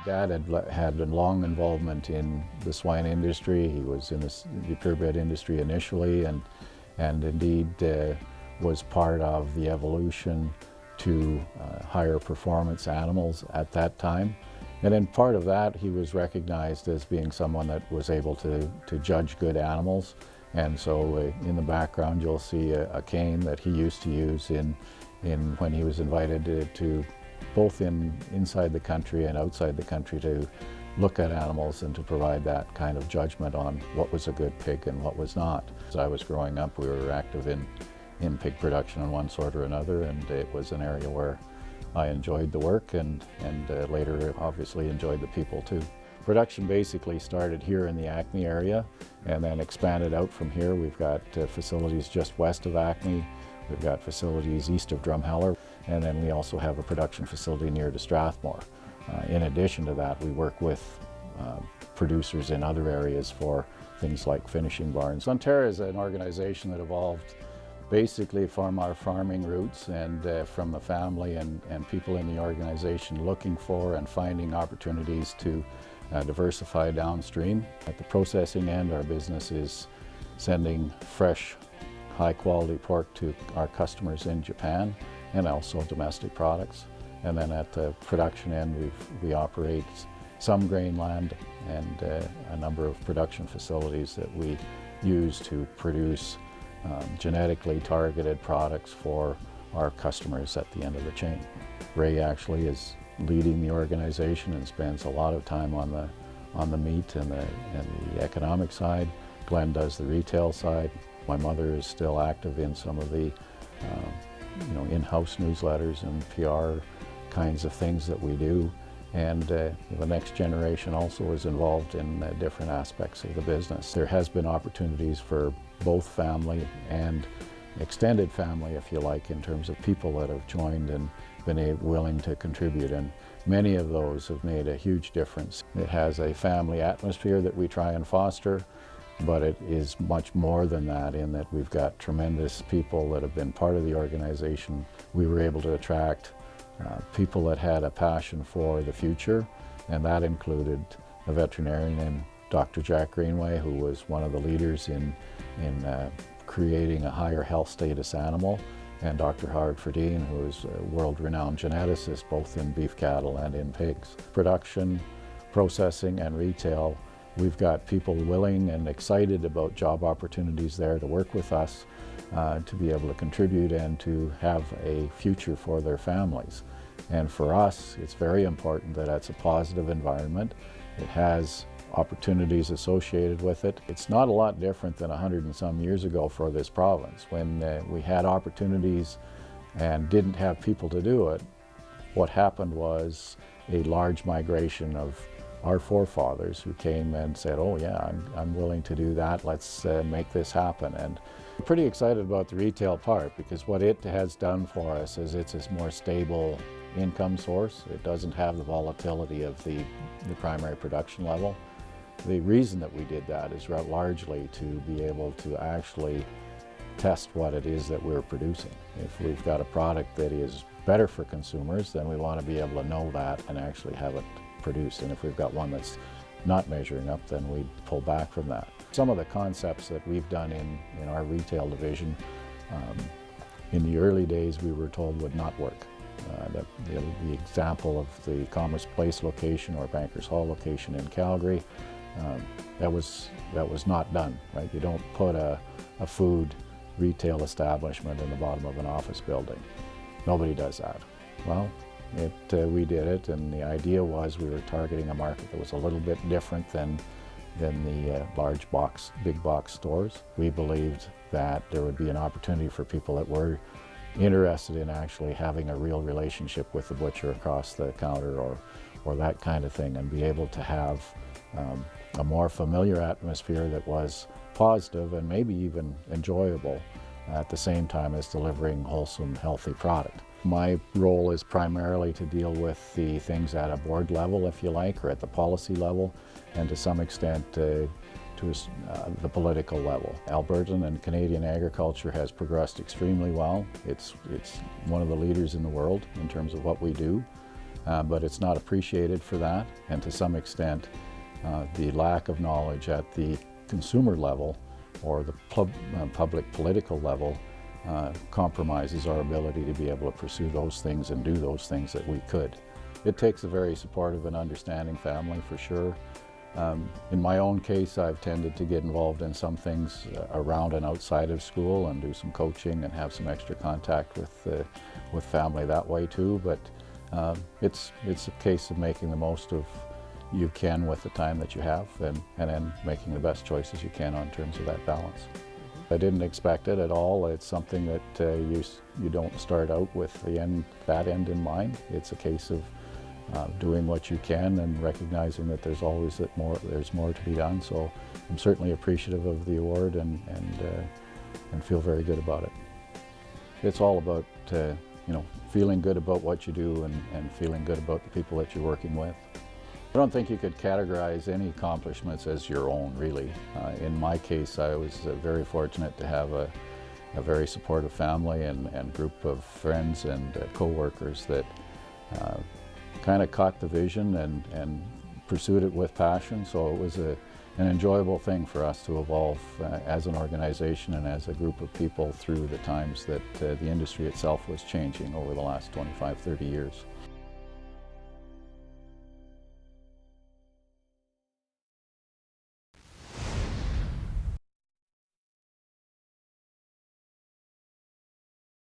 Dad had a long involvement in the swine industry. He was in the purebred industry initially, and indeed was part of the evolution to higher performance animals at that time. And in part of that, he was recognized as being someone that was able to judge good animals. And so in the background, you'll see a cane that he used to use when he was invited to both inside the country and outside the country to look at animals and to provide that kind of judgment on what was a good pig and what was not. As I was growing up, we were active in pig production in one sort or another, and it was an area where I enjoyed the work and later obviously enjoyed the people too. Production basically started here in the Acme area and then expanded out from here. We've got facilities just west of Acme. We've got facilities east of Drumheller, and then we also have a production facility near to Strathmore. In addition to that, we work with producers in other areas for things like finishing barns. Ontario is an organization that evolved basically from our farming roots and from the family and people in the organization looking for and finding opportunities to diversify downstream. At the processing end, our business is sending fresh, high-quality pork to our customers in Japan and also domestic products. And then at the production end, we operate some grain land and a number of production facilities that we use to produce genetically targeted products for our customers at the end of the chain. Ray actually is leading the organization and spends a lot of time on the meat and the economic side. Glenn does the retail side. My mother is still active in some of the in-house newsletters and PR kinds of things that we do. And the next generation also is involved in different aspects of the business. There has been opportunities for both family and extended family, if you like, in terms of people that have joined and been willing to contribute, and many of those have made a huge difference. It has a family atmosphere that we try and foster, but it is much more than that in that we've got tremendous people that have been part of the organization. We were able to attract people that had a passion for the future, and that included a veterinarian named Dr. Jack Greenway, who was one of the leaders in creating a higher health status animal, and Dr. Howard Ferdine, who is a world-renowned geneticist both in beef cattle and in pigs. Production, processing, and retail, we've got people willing and excited about job opportunities there to work with us, to be able to contribute and to have a future for their families. And for us, it's very important that it's a positive environment. It has opportunities associated with it. It's not a lot different than 100 and some years ago for this province. When we had opportunities and didn't have people to do it, what happened was a large migration of our forefathers who came and said, oh yeah, I'm willing to do that, let's make this happen. And I'm pretty excited about the retail part because what it has done for us is it's a more stable income source. It doesn't have the volatility of the primary production level. The reason that we did that is largely to be able to actually test what it is that we're producing. If we've got a product that is better for consumers, then we want to be able to know that and actually have it produced. And if we've got one that's not measuring up, then we pull back from that. Some of the concepts that we've done in our retail division, in the early days we were told would not work. The example of the Commerce Place location or Bankers Hall location in Calgary, that was not done, right? You don't put a food retail establishment in the bottom of an office building. Nobody does that. Well, we did it, and the idea was we were targeting a market that was a little bit different than the large box, big box stores. We believed that there would be an opportunity for people that were interested in actually having a real relationship with the butcher across the counter or that kind of thing, and be able to have a more familiar atmosphere that was positive and maybe even enjoyable at the same time as delivering wholesome, healthy product. My role is primarily to deal with the things at a board level, if you like, or at the policy level, and to some extent to the political level. Albertan and Canadian agriculture has progressed extremely well. It's one of the leaders in the world in terms of what we do. but it's not appreciated for that, and to some extent the lack of knowledge at the consumer level or the public political level compromises our ability to be able to pursue those things and do those things that we could. It takes a very supportive and understanding family for sure. In my own case, I've tended to get involved in some things around and outside of school and do some coaching and have some extra contact with family that way too, but it's a case of making the most of you can with the time that you have, and then making the best choices you can on terms of that balance. I didn't expect it at all. It's something that you don't start out with that end in mind. It's a case of doing what you can and recognizing that there's always there's more to be done. So I'm certainly appreciative of the award and feel very good about it. It's all about feeling good about what you do and feeling good about the people that you're working with. I don't think you could categorize any accomplishments as your own, really. In my case, I was very fortunate to have a very supportive family and group of friends and co-workers that kind of caught the vision and pursued it with passion. So it was an enjoyable thing for us to evolve as an organization and as a group of people through the times that the industry itself was changing over the last 25, 30 years.